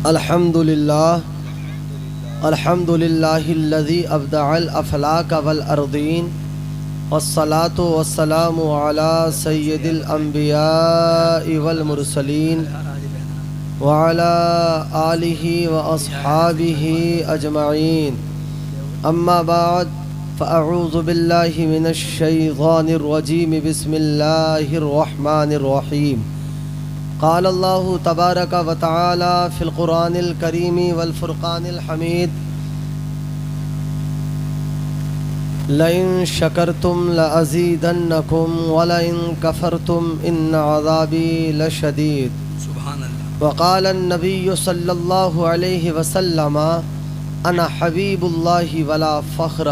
الحمد للہ الذی ابدع الافلاک والارضین والصلاة والسلام علی سید الانبیاء والمرسلین وعلی آلہ واصحابہ اجمعین اما بعد فاعوذ باللہ من الشیطان الرجیم بسم اللہ الرحمن الرحیم قال اللہ تبارک و تعالی فی القرآن الکریم والفرقان الحمید لئن شکرتم لأزیدنکم ولئن کفرتم ان عذابی لشدید سبحان اللہ. وقال النبی صلی اللہ علیہ وسلم انا حبیب اللہ ولا فخر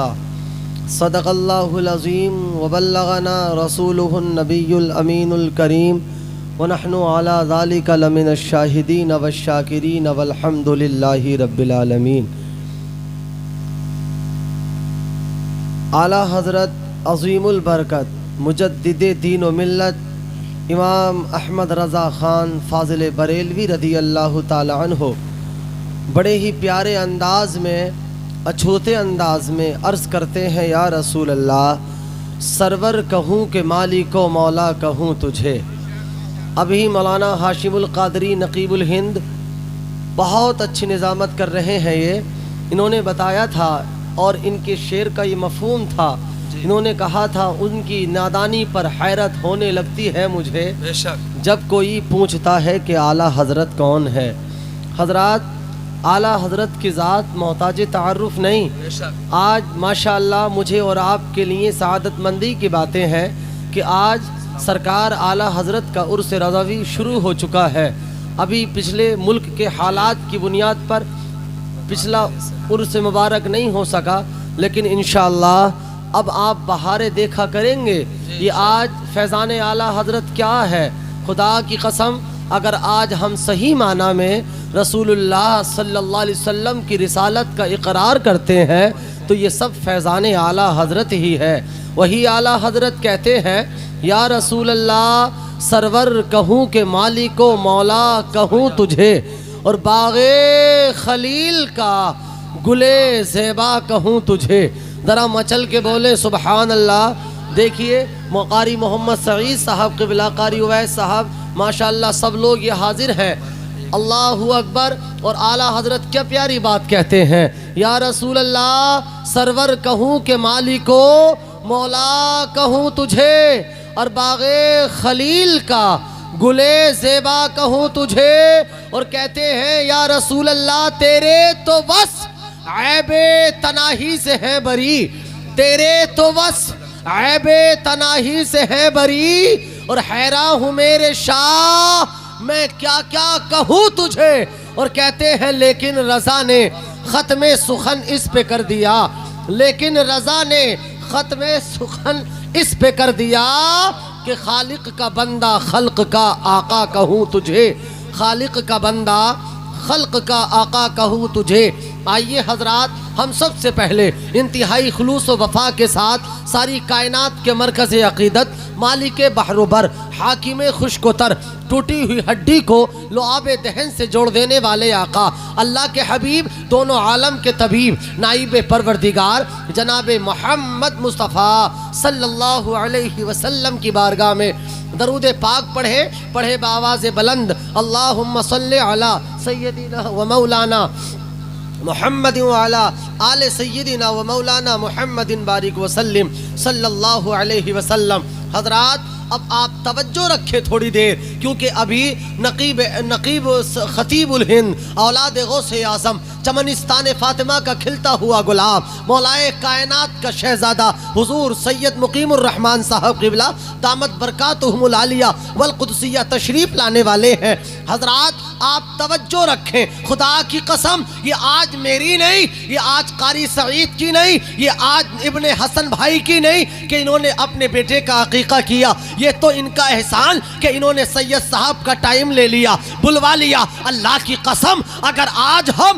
صدق اللہ العظیم وبلغنا رسولہ النبی الامین الکریم ونحن على ذلك لمن الشاہدین والشاکرین والحمد للہ رب العالمین. اعلیٰ حضرت عظیم البرکت مجدد دین و ملت امام احمد رضا خان فاضل بریلوی رضی اللہ تعالی عنہ بڑے ہی پیارے انداز میں اچھوتے انداز میں عرض کرتے ہیں یا رسول اللہ سرور کہوں کہ مالک و مولا کہوں تجھے. ابھی مولانا ہاشم القادری نقیب الہند بہت اچھی نظامت کر رہے ہیں. یہ انہوں نے بتایا تھا اور ان کے شعر کا یہ مفہوم تھا. انہوں نے کہا تھا ان کی نادانی پر حیرت ہونے لگتی ہے مجھے بے شک جب کوئی پوچھتا ہے کہ اعلیٰ حضرت کون ہے. حضرات اعلیٰ حضرت کی ذات محتاج تعارف نہیں. بے شک آج ماشاءاللہ مجھے اور آپ کے لیے سعادت مندی کی باتیں ہیں کہ آج سرکار اعلیٰ حضرت کا عرس رضوی شروع ہو چکا ہے. ابھی پچھلے ملک کے حالات کی بنیاد پر پچھلا عرس مبارک نہیں ہو سکا لیکن انشاءاللہ اب آپ بہاریں دیکھا کریں گے. یہ آج فیضان اعلیٰ حضرت کیا ہے. خدا کی قسم اگر آج ہم صحیح معنی میں رسول اللہ صلی اللہ علیہ وسلم کی رسالت کا اقرار کرتے ہیں تو یہ سب فیضان اعلیٰ حضرت ہی ہے. وہی اعلیٰ حضرت کہتے ہیں یا رسول اللہ سرور کہوں کہ مالک و مولا کہوں تجھے اور باغ خلیل کا گلے زیبا کہوں تجھے. ذرا مچل کے بولے سبحان اللہ. دیکھیے قاری محمد سعید صاحب قبلہ قاری اویس صاحب ماشاءاللہ سب لوگ یہ حاضر ہیں. اللہ اکبر. اور اعلیٰ حضرت کیا پیاری بات کہتے ہیں یا رسول اللہ سرور کہوں کہ مالک و مولا کہوں تجھے اور باغ خلیل کا گلے زیبا کہوں تجھے. اور کہتے ہیں یا رسول اللہ تیرے تو بس عیب تناہی سے ہے بری. تیرے تو بس عیب تناہی سے ہے بری اور حیران ہوں میرے شاہ میں کیا کیا کہوں تجھے. اور کہتے ہیں لیکن رضا نے ختم سخن اس پہ کر دیا. لیکن رضا نے ختم سخن اس پہ کر دیا کہ خالق کا بندہ خلق کا آقا کہوں تجھے. خالق کا بندہ خلق کا آقا کہوں تجھے. آئیے حضرات ہم سب سے پہلے انتہائی خلوص و وفا کے ساتھ ساری کائنات کے مرکز عقیدت مالک بحر و بر حاکم خشک و تر ٹوٹی ہوئی ہڈی کو لعاب دہن سے جوڑ دینے والے آقا اللہ کے حبیب دونوں عالم کے طبیب نائب پروردگار جناب محمد مصطفیٰ صلی اللہ علیہ وسلم کی بارگاہ میں درود پاک پڑھے بآواز بلند اللہم صلی علی سیدنا و مولانا محمد وعلا آل سیدنا و مولانا محمد بارک وسلم صلی اللہ علیہ وسلم. حضرات اب آپ توجہ رکھیں تھوڑی دیر کیونکہ ابھی نقیب خطیب الہند اولاد غوث اعظم چمنستان فاطمہ کا کھلتا ہوا گلاب مولائے کائنات کا شہزادہ حضور سید مقیم الرحمن صاحب قبلہ دامت برکاتہم العالیہ والقدسیہ تشریف لانے والے ہیں. حضرات آپ توجہ رکھیں خدا کی قسم یہ آج میری نہیں یہ آج قاری سعید کی نہیں یہ آج ابن حسن بھائی کی نہیں کہ انہوں نے اپنے بیٹے کا عقیقہ کیا. یہ تو ان کا احسان کہ انہوں نے سید صاحب کا ٹائم لے لیا بلوا لیا. اللہ کی قسم اگر آج ہم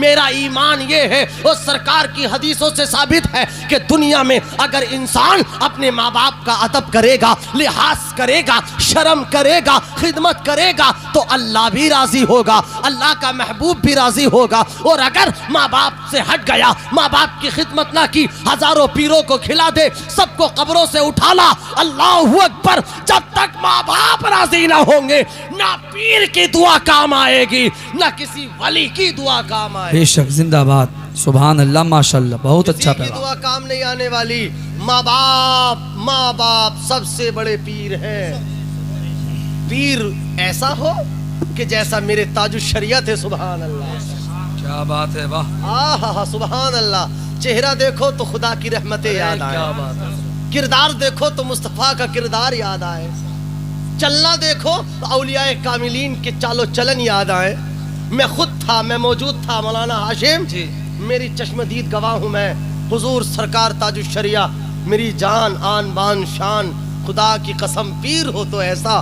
میرا ایمان یہ ہے اور سرکار کی حدیثوں سے ثابت ہے کہ دنیا میں اگر انسان اپنے ماں باپ کا ادب کرے گا، لحاظ کرے گا، شرم کرے گا، خدمت کرے گا تو اللہ بھی راضی ہوگا، اللہ کا محبوب بھی راضی ہوگا۔ اور اگر ماں باپ سے ہٹ گیا، ماں باپ کی خدمت نہ کی، ہزاروں پیروں کو کھلا دے، سب کو قبروں سے اٹھا لا، اللہ اکبر، جب تک ماں باپ راضی نہ ہوں گے نہ پیر کی دعا کام آئے گی نہ کسی ولی کی دعا کام آئے گی۔ بے شک، زندہ باد، سبحان اللہ، ماشاءاللہ، بہت اچھا کسی کی پیغام۔ دعا کام نہیں آنے والی۔ ماں باپ سب سے بڑے پیر ہیں۔ پیر ایسا ہو کہ جیسا میرے تاج الشریعت ہے، سبحان اللہ، کیا بات ہے، واہ، آہا سبحان اللہ۔ چہرہ دیکھو تو خدا کی رحمتیں یاد آئے، کیا بات ہے، کردار دیکھو تو مصطفیٰ کا کردار یاد آئے، چلنا دیکھو تو اولیاء کاملین کے چال و چلن یاد آئے۔ میں خود تھا، میں موجود تھا، مولانا ہاشم جی، میری چشمدید گواہ ہوں میں، حضور سرکار تاج الشریعہ میری جان، آن بان شان، خدا کی قسم پیر ہو تو ایسا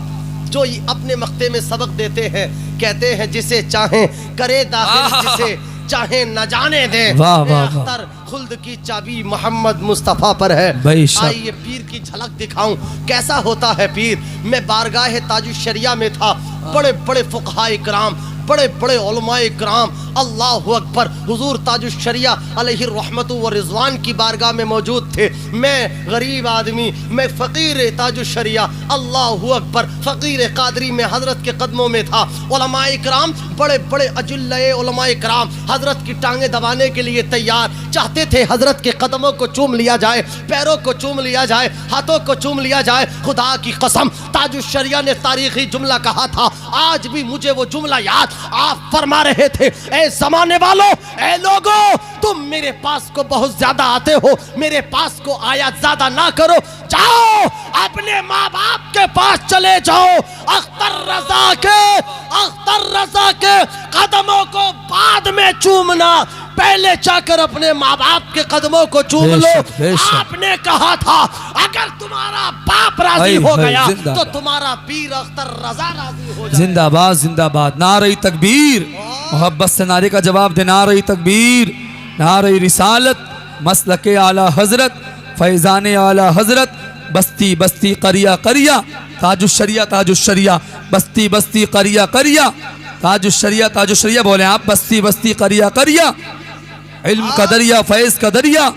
جو اپنے مقتے میں سبق دیتے ہیں، کہتے ہیں جسے چاہیں کرے داخل، جسے چاہیں نہ جانے دیں، واہ واہ واہ، اختر خلد کی چابی محمد مصطفیٰ پر ہے۔ بے شک۔ آئیے پیر کی جھلک دکھاؤں کیسا ہوتا ہے پیر۔ میں بارگاہ تاج الشریعہ میں تھا، بڑے بڑے فقہاء کرام، بڑے بڑے علماء کرام، اللہ اکبر، حضور تاج الشریعہ علیہ الرحمت و رضوان کی بارگاہ میں موجود تھے۔ میں غریب آدمی، میں فقیر تاج الشریعہ، اللہ اکبر، فقیر قادری میں حضرت کے قدموں میں تھا۔ علماء کرام، بڑے بڑے اجلائے علماء کرام حضرت کی ٹانگیں دبانے کے لیے تیار، چاہتے تھے حضرت کے قدموں کو چوم لیا جائے، پیروں کو چوم لیا جائے، ہاتھوں کو چوم لیا جائے۔ خدا کی قسم تاج الشریعہ نے تاریخی جملہ کہا تھا، آج بھی مجھے وہ جملہ یاد، آپ فرما رہے تھے، اے زمانے والوں، اے لوگوں، تم میرے پاس کو بہت زیادہ آتے ہو، میرے پاس کو آیا زیادہ نہ کرو، جاؤ اپنے ماں باپ کے پاس چلے جاؤ۔ اختر رضا کے قدموں کو بعد میں چومنا، پہلے جا کر اپنے ماں باپ کے قدموں کو چوم لو۔ آپ نے کہا تھا اگر تمہارا باپ راضی ہو گیا تو تمہارا پیر اختر رضا راضی ہو جائے۔ زندہ باد، زندہ باد، نعرہ تکبیر، محبت سے نعرے کا جواب دے، نعرہ تکبیر، نعرہ رسالت، مسلک اعلی حضرت، فیضان اعلی حضرت، بستی بستی قریہ قریہ، تاج الشریعہ تاج الشریعہ، بستی بستی قریہ قریہ، تاج الشریعہ تاج الشریعہ، بولیں آپ، بستی بستی قریہ قریہ، علم کا دریا، فیض کا دریا،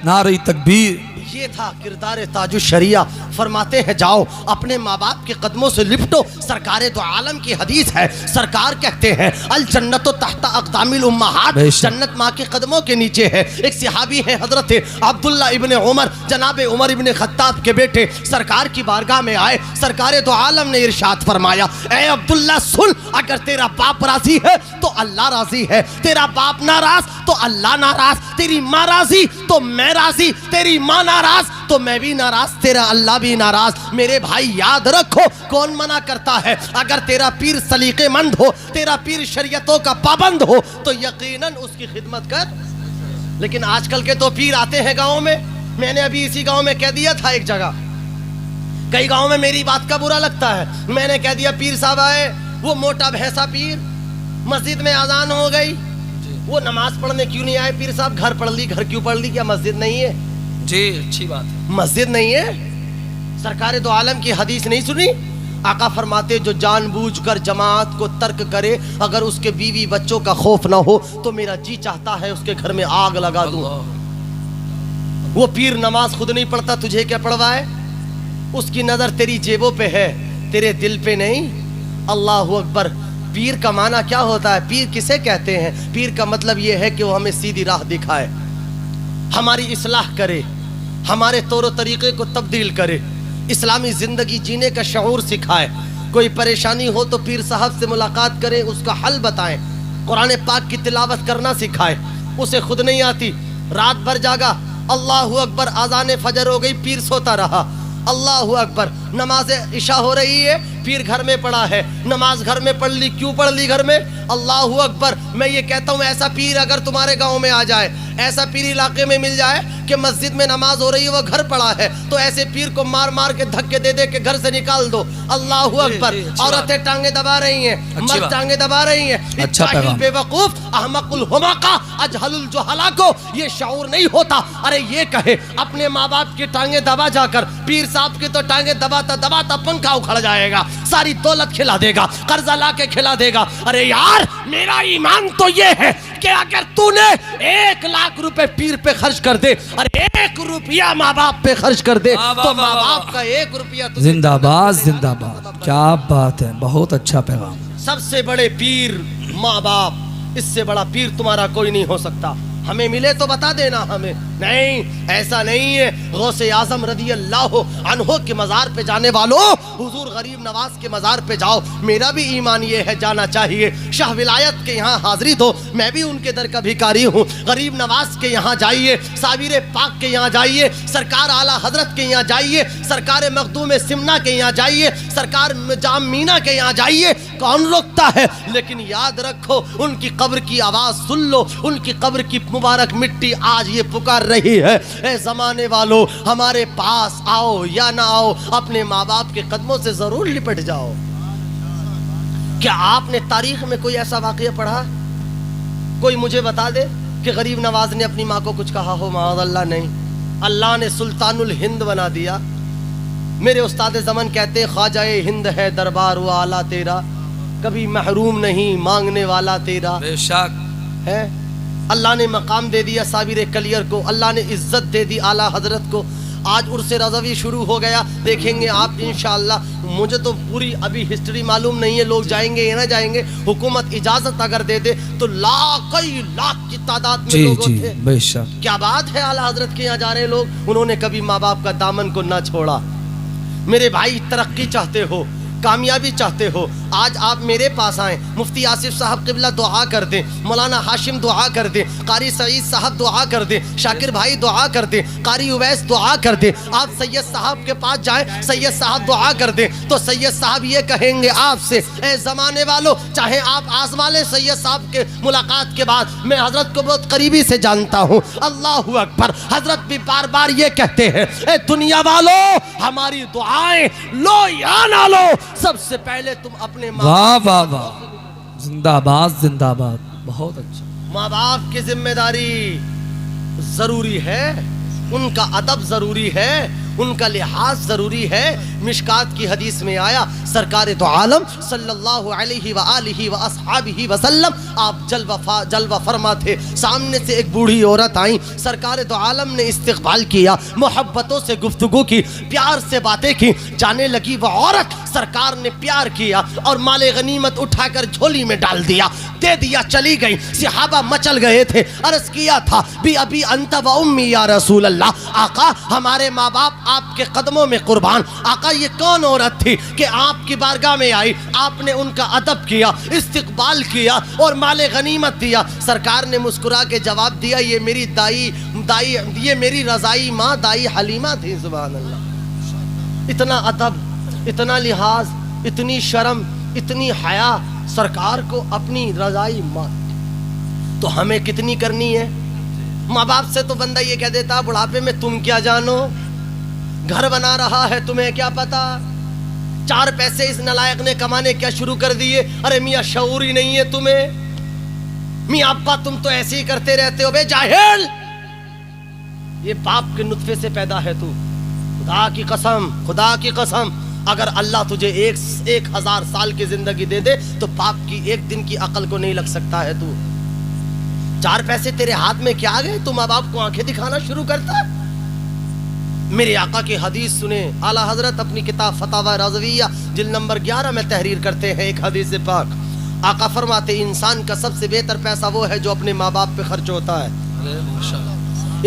نعرہ تکبیر۔ یہ تھا کردار تاج الشریعہ۔ فرماتے ہیں جاؤ اپنے ماں باپ کے قدموں سے لپٹو۔ سرکار دو عالم کی حدیث ہے، سرکار کہتے ہیں الجنت تحت اقدام الامہات، جنت ماں کے قدموں کے نیچے ہے۔ ایک صحابی ہے حضرت عبداللہ ابن عمر، جناب عمر ابن خطاب کے بیٹے، سرکار کی بارگاہ میں آئے، سرکار دو عالم نے ارشاد فرمایا، اے عبداللہ سن، اگر تیرا باپ راضی ہے تو اللہ راضی ہے، تیرا باپ ناراض تو اللہ ناراض، تیری ماں راضی تو میں راضی، تیری ماں ناراض تو میں بھی ناراض، تیرا اللہ بھی ناراض۔ میرے بھائی یاد رکھو، کون منع کرتا ہے؟ اگر تیرا پیر سلیقے مند ہو، تیرا پیر شریعتوں کا پابند ہو تو یقیناً اس کی خدمت کر۔ لیکن آج کل کے تو پیر آتے ہیں گاؤں میں، میں نے ابھی اسی گاؤں میں کہہ دیا تھا ایک جگہ، کئی گاؤں میں میری بات کا برا لگتا ہے، میں نے کہہ دیا پیر صاحب آئے، وہ موٹا بھینسا پیر، مسجد میں اذان ہو گئی، وہ نماز پڑھنے کیوں نہیں آئے؟ پیر صاحب گھر پڑھ لی، گھر کیوں پڑھ لی؟ کیا مسجد نہیں ہے؟ جی اچھی بات ہے، مسجد نہیں ہے؟ سرکار دو عالم کی حدیث نہیں سنی؟ آقا فرماتے جو جان بوجھ کر جماعت کو ترک کرے، اگر اس کے بیوی بچوں کا خوف نہ ہو تو میرا جی چاہتا ہے اس کے گھر میں آگ لگا دوں۔ وہ پیر نماز خود نہیں پڑھتا، تجھے کیا پڑھوائے؟ اس کی نظر تیری جیبوں پہ ہے، تیرے دل پہ نہیں۔ اللہ اکبر۔ پیر کا معنی کیا ہوتا ہے؟ پیر کسے کہتے ہیں؟ پیر کا مطلب یہ ہے کہ وہ ہمیں سیدھی راہ دکھائے، ہماری اصلاح کرے، ہمارے طور و طریقے کو تبدیل کرے، اسلامی زندگی جینے کا شعور سکھائے۔ کوئی پریشانی ہو تو پیر صاحب سے ملاقات کریں، اس کا حل بتائیں، قرآن پاک کی تلاوت کرنا سکھائے۔ اسے خود نہیں آتی، رات بھر جاگا، اللہ اکبر، اذان فجر ہو گئی، پیر سوتا رہا، اللہ اکبر، نماز عشاء ہو رہی ہے، پیر گھر میں پڑا ہے، نماز گھر میں پڑھ لی، کیوں پڑھ لی گھر میں؟ اللہ اکبر۔ میں یہ کہتا ہوں ایسا پیر اگر تمہارے گاؤں میں آ جائے، ایسا پیر علاقے میں مل جائے کہ مسجد میں نماز ہو رہی ہے وہ گھر پڑا ہے تو ایسے پیر کو مار مار کے دھکے دے دے کے گھر سے نکال دو. اللہ اکبر. عورتیں ٹانگیں دبا رہی ہیں, مرد ٹانگیں دبا رہی ہیں. جاہل بے وقوف احمق الحماقہ اجہل الجہلا کو یہ شعور نہیں ہوتا. ارے یہ کہے اپنے ماں باپ کی ٹانگیں دبا جا کر, پیر صاحب کی تو ٹانگیں دباتا دباتا پنکھا اکھڑ جائے گا, ساری دولت کھلا دے گا, قرضہ لا کے کھلا دے گا. ارے یار میرا ایمان تو یہ ہے کہ اگر تو نے 1 لاکھ روپے پیر پہ خرچ کر دے اور 1 روپیہ ماں باپ پہ خرچ کر دے تو ماں باپ کا 1 روپیہ زندہ باد زندہ باد. کیا بات ہے, بہت اچھا پیغام. سب سے بڑے پیر ماں باپ, اس سے بڑا پیر تمہارا کوئی نہیں ہو سکتا. ہمیں ملے تو بتا دینا ہمیں. نہیں ایسا نہیں ہے. غوث اعظم رضی اللہ عنہ کے مزار پہ جانے والوں حضور غریب نواز کے مزار پہ جاؤ. میرا بھی ایمان یہ ہے جانا چاہیے. شاہ ولایت کے یہاں حاضری دو, میں بھی ان کے در کا بھکاری ہوں. غریب نواز کے یہاں جائیے, صابر پاک کے یہاں جائیے, سرکار اعلیٰ حضرت کے یہاں جائیے, سرکار مخدوم سمنا کے یہاں جائیے, سرکار جام مینا کے یہاں جائیے. کون روکتا ہے؟ لیکن یاد رکھو ان کی قبر کی آواز سن لو, ان کی قبر کی مبارک مٹی آج یہ پکار رہی ہے. اے زمانے والو ہمارے پاس آؤ یا نہ آؤ, اپنے ماں باپ کے قدموں سے ضرور لپٹ جاؤ. کیا آپ نے تاریخ میں کوئی ایسا واقعہ پڑھا؟ کوئی مجھے بتا دے کہ غریب نواز نے اپنی ماں کو کچھ کہا ہو. معاذ اللہ نہیں. اللہ نے سلطان الہند بنا دیا. میرے استاد زمن کہتے خواجہ ہند ہے دربار و آلہ تیرا, کبھی محروم نہیں مانگنے والا تیرا. بے شک ہے. اللہ نے مقام دے دیا صابر کلیر کو, اللہ نے عزت دے دی اعلیٰ حضرت کو. آج عرس رضوی شروع ہو گیا, دیکھیں گے آپ انشاءاللہ. مجھے تو پوری ابھی ہسٹری معلوم نہیں ہے, لوگ جائیں گے یا نہ جائیں گے. حکومت اجازت اگر دے دے تو کئی لاکھ کی تعداد میں لوگ تھے. بے شک کیا بات ہے. اعلیٰ حضرت کے یہاں جا رہے لوگ, انہوں نے کبھی ماں باپ کا دامن کو نہ چھوڑا. میرے بھائی ترقی چاہتے ہو, کامیابی چاہتے ہو, آج آپ میرے پاس آئیں. مفتی آصف صاحب قبلہ دعا کر دیں, مولانا ہاشم دعا کر دیں, قاری سعید صاحب دعا کر دیں, شاکر بھائی دعا کر دیں, قاری اویس دعا کر دیں. آپ سید صاحب کے پاس جائیں, سید صاحب دعا کر دیں تو سید صاحب یہ کہیں گے آپ سے, اے زمانے والو چاہے آپ آزما لیں سید صاحب کے ملاقات کے بعد, میں حضرت کو بہت قریبی سے جانتا ہوں. اللہ اکبر. حضرت بھی بار بار یہ کہتے ہیں, اے دنیا والو ہماری دعائیں لو یا نہ لو, سب سے پہلے تم اپنے واہ واہ واہ. زندہ باد زندہ باد. بہت اچھا. ماں باپ کی ذمہ داری ضروری ہے, ان کا ادب ضروری ہے, ان کا لحاظ ضروری ہے. مشکات کی حدیث میں آیا سرکار تو عالم صلی اللہ علیہ وآلہ واصحابہ وسلم آپ جلوہ فرما تھے. سامنے سے ایک بوڑھی عورت آئیں, سرکار تو عالم نے استقبال کیا, محبتوں سے گفتگو کی, پیار سے باتیں کی. جانے لگی وہ عورت, سرکار نے پیار کیا اور مال غنیمت اٹھا کر جھولی میں ڈال دیا, دے دیا, چلی گئی. صحابہ مچل گئے تھے, عرض کیا تھا بی ابی انت و امی یا رسول اللہ, آقا ہمارے ماں باپ آپ کے قدموں میں قربان. آقا یہ کون عورت تھی کہ آپ کی بارگاہ میں آئی, آپ نے ان کا ادب کیا, استقبال کیا اور مال غنیمت دیا. سرکار نے مسکرا کے جواب دیا, یہ میری دائی یہ میری رضائی ماں دائی حلیمہ تھی. سبحان اللہ. اتنا ادب, اتنا لحاظ, اتنی شرم, اتنی حیا سرکار کو اپنی رضائی ماں. تو ہمیں کتنی کرنی ہے. ماں باپ سے تو بندہ یہ کہہ دیتا بڑھاپے میں تم کیا جانو, گھر بنا رہا ہے تمہیں کیا پتا, 4 پیسے اس نلائق نے کمانے کیا شروع کر دیے. ارے میاں شعور ہی نہیں ہے تمہیں, میاں ابا تم تو ایسے ہی کرتے رہتے ہو. بے جاہل, یہ باپ کے نطفے سے پیدا ہے تو. خدا کی قسم, خدا کی قسم, اگر اللہ تجھے 1000 سال کی زندگی دے دے تو باپ کی 1 دن کی عقل کو نہیں لگ سکتا ہے. تو 4 پیسے تیرے ہاتھ میں کیا گئے, تو ماں باپ کو آنکھیں دکھانا شروع کرتا. میرے آقا کی حدیث سنیں. اعلیٰ حضرت اپنی کتاب فتاوی رضویہ جلد نمبر 11 میں تحریر کرتے ہیں ایک حدیث پاک. آقا فرماتے انسان کا سب سے بہتر پیسہ وہ ہے جو اپنے ماں باپ پہ خرچ ہوتا ہے.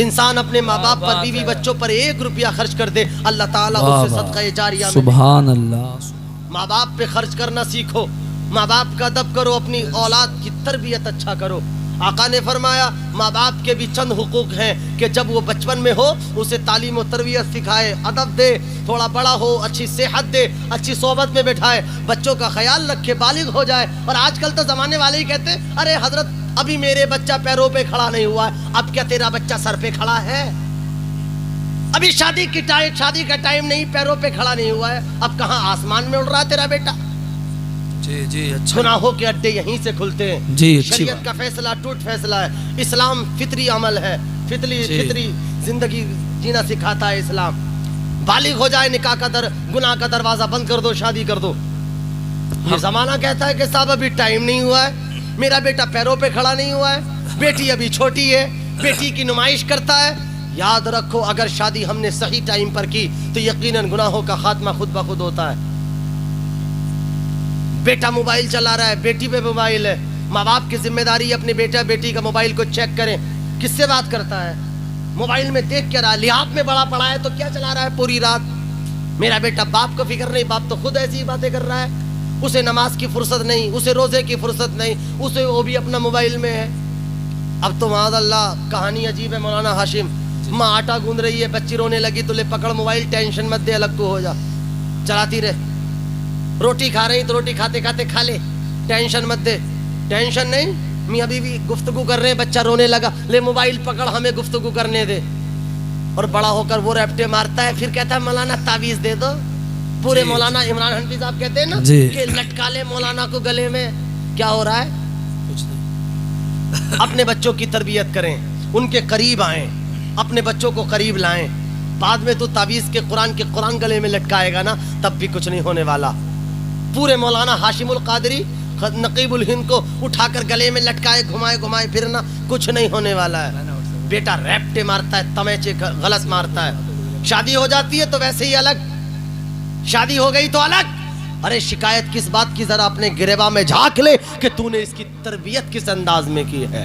انسان اپنے ماں باپ پر, بیوی بچوں پر 1 روپیہ خرچ کر دے, اللہ تعالیٰ اس سے صدقہ جاریہ میں. سبحان اللہ. ماں باپ پہ خرچ کرنا سیکھو, ماں باپ کا ادب کرو, اپنی اولاد کی تربیت اچھا کرو. آقا نے فرمایا ماں باپ کے بھی چند حقوق ہیں کہ جب وہ بچپن میں ہو اسے تعلیم و تربیت سکھائے, ادب دے, تھوڑا بڑا ہو اچھی صحت دے, اچھی صحبت میں بٹھائے, بچوں کا خیال رکھے, بالغ ہو جائے. اور آج کل تو زمانے والے ہی کہتے ارے حضرت ابھی میرے بچہ پیروں پہ کھڑا نہیں ہوا ہے, اب کیا تیرا بچہ سر پہ کھڑا ہے. ابھی شادی کا ٹائم نہیں, پیروں پہ کھڑا نہیں ہوا ہے, اب کہاں آسمان میں اڑ رہا ہے تیرا بیٹا. جی جی اچھا. گناہوں کے اڈے یہیں سے کھلتے ہیں. جی اچھی شریعت بات. کا فیصلہ ٹوٹ فیصلہ ہے. اسلام فطری عمل ہے, فطری زندگی جینا سکھاتا ہے اسلام. بالغ ہو جائے نکاح کا گناہ کا دروازہ بند کر دو, شادی کر دو. یہ زمانہ کہتا ہے کہ صاحب ابھی ٹائم نہیں ہوا ہے, میرا بیٹا پیروں پہ کھڑا نہیں ہوا ہے, بیٹی ابھی چھوٹی ہے, بیٹی کی نمائش کرتا ہے. یاد رکھو اگر شادی ہم نے صحیح ٹائم پر کی تو یقیناً گناہوں کا خاتمہ خود بخود ہوتا ہے. بیٹا موبائل چلا رہا ہے, بیٹی پہ موبائل ہے, ماں باپ کی ذمہ داری ہے اپنے بیٹا بیٹی کا موبائل کو چیک کریں. کس سے بات کرتا ہے, موبائل میں دیکھ کیا رہا ہے, لحاظ میں بڑا پڑا ہے تو کیا چلا رہا ہے پوری رات. میرا بیٹا باپ کو فکر نہیں, باپ تو خود ایسی باتیں کر رہا ہے. اسے نماز کی فرصت نہیں, اسے روزے کی فرصت نہیں, اسے وہ بھی اپنا موبائل میں ہے. اب تو معاذ اللہ کہانی عجیب ہے مولانا ہاشم. ماں آٹا گوندھ رہی ہے, بچی رونے لگی تو لے پکڑ موبائل, ٹینشن مت دے, الگ تو ہو جا, چلاتی رہے. روٹی کھا رہی تو روٹی کھاتے کھاتے کھا لے, ٹینشن مت دے. ٹینشن نہیں, میاں بیوی گفتگو کر رہے ہیں, بچہ رونے لگا, لے موبائل پکڑ, ہمیں گفتگو کرنے دے. اور بڑا ہو کر وہ ریپٹے مارتا ہے, پھر کہتا ہے مولانا تعویذ دے دو. پورے مولانا عمران حنفی صاحب کہتے ہیں نا کہ لٹکا لے مولانا کو گلے میں. کیا ہو رہا ہے؟ کچھ نہیں. اپنے بچوں کی تربیت کریں, ان کے قریب آئیں, اپنے بچوں کو قریب لائیں. بعد میں تو تعویذ کے قرآن گلے میں لٹکائے گا نا, تب بھی کچھ نہیں ہونے والا. پورے مولانا ہاشم القادری نقیب الہند کو اٹھا کر گلے میں لٹکائے گھمائے پھرنا, کچھ نہیں ہونے والا ہے. بیٹا ریپٹے مارتا ہے, تمیچے غلط مارتا ہے. شادی ہو جاتی ہے تو ویسے ہی الگ, شادی ہو گئی تو الگ. ارے شکایت کس بات کی, ذرا اپنے گریباں میں جھانک لے کہ تو نے اس کی تربیت کس انداز میں کی ہے.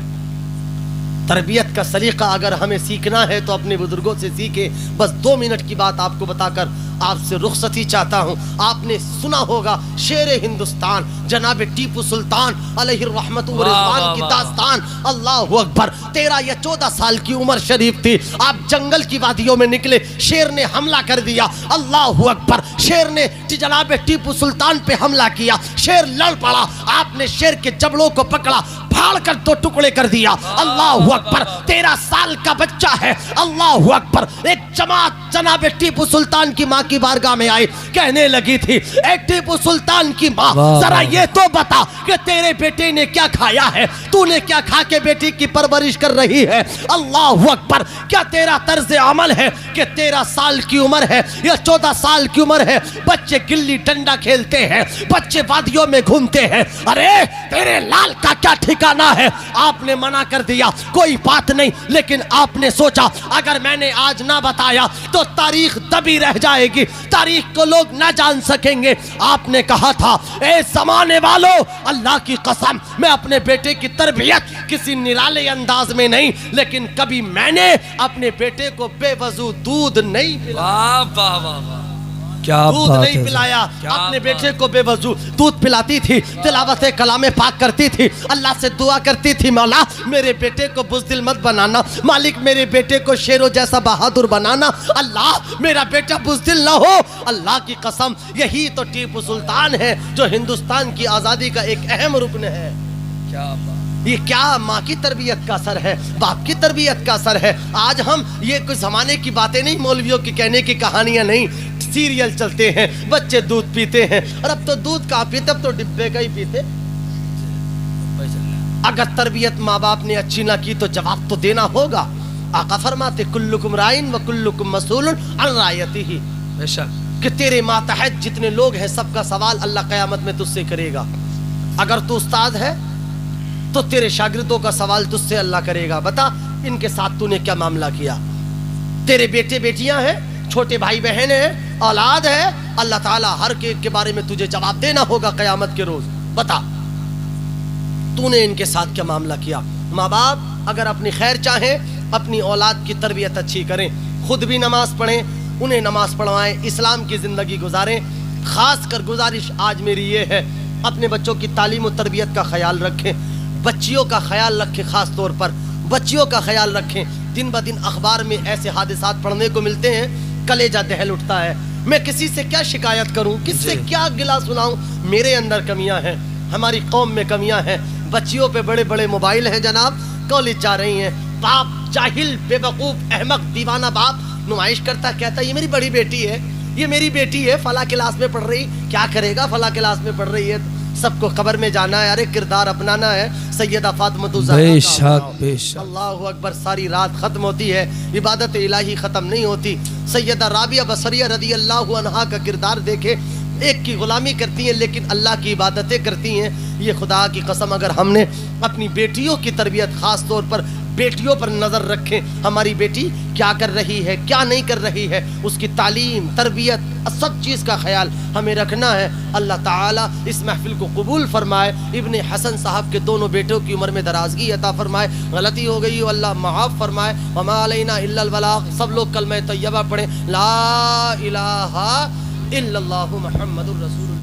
تربیت کا سلیقہ اگر ہمیں سیکھنا ہے تو اپنے بزرگوں سے سیکھیں. بس 2 منٹ کی بات آپ کو بتا کر آپ سے رخصتی چاہتا ہوں. آپ نے سنا ہوگا شیر ہندوستان جناب ٹیپو سلطان علیہ الرحمت والرضوان کی داستان. اللہ اکبر, 13 یا 14 سال کی عمر شریف تھی, آپ جنگل کی وادیوں میں نکلے, شیر نے حملہ کر دیا. اللہ اکبر, شیر نے جناب ٹیپو سلطان پہ حملہ کیا, شیر لڑ پڑا, آپ نے شیر کے جبڑوں کو پکڑا, پھاڑ کر 2 ٹکڑے کر دیا. اللہ اکبر, 13 سال کا بچہ ہے. اللہ اکبر, ایک جماعت جناب ٹیپو سلطان کی ماں کی بارگاہ میں آئی, کہنے لگی تھی اے ٹیپو سلطان کی ماں, ذرا یہ تو بتا کہ تیرے بیٹے نے کیا کھایا ہے, تو نے کیا کھا کے بیٹی کی پرورش کر رہی ہے. اللہ اکبر, کیا تیرا طرز عمل ہے کہ 13 سال کی عمر ہے یا 14 سال کی عمر ہے, بچے گلی ڈنڈا کھیلتے ہیں, بچے وادیوں میں گھومتے ہیں, ارے تیرے لال کا کیا ٹھکانہ ہے. آپ نے منع کر دیا, کوئی بات نہیں, لیکن آپ نے سوچا اگر میں نے آج نہ بتایا تو تاریخ دبی رہ جائے گی, تاریخ کو لوگ نہ جان سکیں گے. آپ نے کہا تھا اے زمانے والو, اللہ کی قسم میں اپنے بیٹے کی تربیت کسی نرالے انداز میں نہیں, لیکن کبھی میں نے اپنے بیٹے کو بے وضو دودھ نہیں پلایا. واہ واہ واہ, دودھ نہیں پلایا, اپنے بیٹے کو بے وضو دودھ پلاتی تھی, تلاوت کلام پاک کرتی تھی, اللہ سے دعا کرتی تھی مولا میرے بیٹے کو بزدل مت بنانا, مالک میرے بیٹے کو شیروں جیسا بہادر بنانا, اللہ میرا بیٹا بزدل نہ ہو. اللہ کی قسم یہی تو ٹیپو سلطان ہے جو ہندوستان کی آزادی کا ایک اہم رکن ہے. یہ کیا ماں کی تربیت کا اثر ہے, باپ کی تربیت کا اثر ہے. آج ہم یہ کوئی زمانے کی باتیں نہیں, مولویوں کی کہنے کی کہانیاں نہیں, سیریل چلتے ہیں, بچے دودھ پیتے ہیں, اور اب تو دودھ کہاں پیتے, اب تو ڈبے کا ہی پیتے. اگر تربیت ماں باپ نے اچھی نہ کی تو جواب تو دینا ہوگا. آقا فرماتے کلکم رائن و کلکم مسئول عن رعیتہ, کہ تیرے ماتحت جتنے لوگ ہیں سب کا سوال اللہ قیامت میں تجھ سے کرے گا. اگر تو استاد ہے تو تیرے شاگردوں کا سوال تجھ سے اللہ کرے گا, بتا ان کے ساتھ تو نے کیا معاملہ کیا. تیرے بیٹے بیٹیاں ہیں, چھوٹے بھائی بہن ہیں, اولاد ہے, اللہ تعالیٰ ہر ایک کے بارے میں تجھے جواب دینا ہوگا قیامت کے روز. بتا تو نے ان کے ساتھ کیا معاملہ کیا. ماں باپ اگر اپنی خیر چاہیں, اپنی اولاد کی تربیت اچھی کریں, خود بھی نماز پڑھیں, انہیں نماز پڑھوائیں, اسلام کی زندگی گزاریں. خاص کر گزارش آج میری یہ ہے, اپنے بچوں کی تعلیم و تربیت کا خیال رکھیں, بچیوں کا خیال رکھیں, خاص طور پر بچیوں کا خیال رکھیں. دن بدن اخبار میں ایسے حادثات پڑھنے کو ملتے ہیں, کلیجہ دہل اٹھتا ہے. میں کسی سے کیا شکایت کروں, کس سے کیا گلہ سناؤں. میرے اندر کمیاں ہیں, ہماری قوم میں کمیاں ہیں. بچیوں پہ بڑے بڑے موبائل ہیں جناب, کالج جا رہی ہیں, باپ جاہل بے وقوف احمق دیوانہ باپ نمائش کرتا, کہتا یہ میری بڑی بیٹی ہے, یہ میری بیٹی ہے, فلاں کلاس میں پڑھ رہی, کیا کرے گا, فلاں کلاس میں پڑھ رہی ہے, سب کو قبر میں جانا ہے, ارے کردار اپنانا ہے. سیدہ فاطمہ الزہرا, بے شک بے شک, اللہ اکبر, ساری رات ختم ہوتی ہے, عبادت الہی ختم نہیں ہوتی. سیدہ رابعہ بصریہ رضی اللہ عنہا کا کردار دیکھے, ایک کی غلامی کرتی ہیں لیکن اللہ کی عبادتیں کرتی ہیں. یہ خدا کی قسم اگر ہم نے اپنی بیٹیوں کی تربیت, خاص طور پر بیٹیوں پر نظر رکھیں, ہماری بیٹی کیا کر رہی ہے, کیا نہیں کر رہی ہے, اس کی تعلیم, تربیت, سب چیز کا خیال ہمیں رکھنا ہے. اللہ تعالیٰ اس محفل کو قبول فرمائے, ابن حسن صاحب کے دونوں بیٹوں کی عمر میں درازگی عطا فرمائے. غلطی ہو گئی ہو اللہ معاف فرمائے. وما علینا الا البلاغ. سب لوگ کلمہ طیبہ پڑھیں, لا الہ الا اللہ محمد الرسول.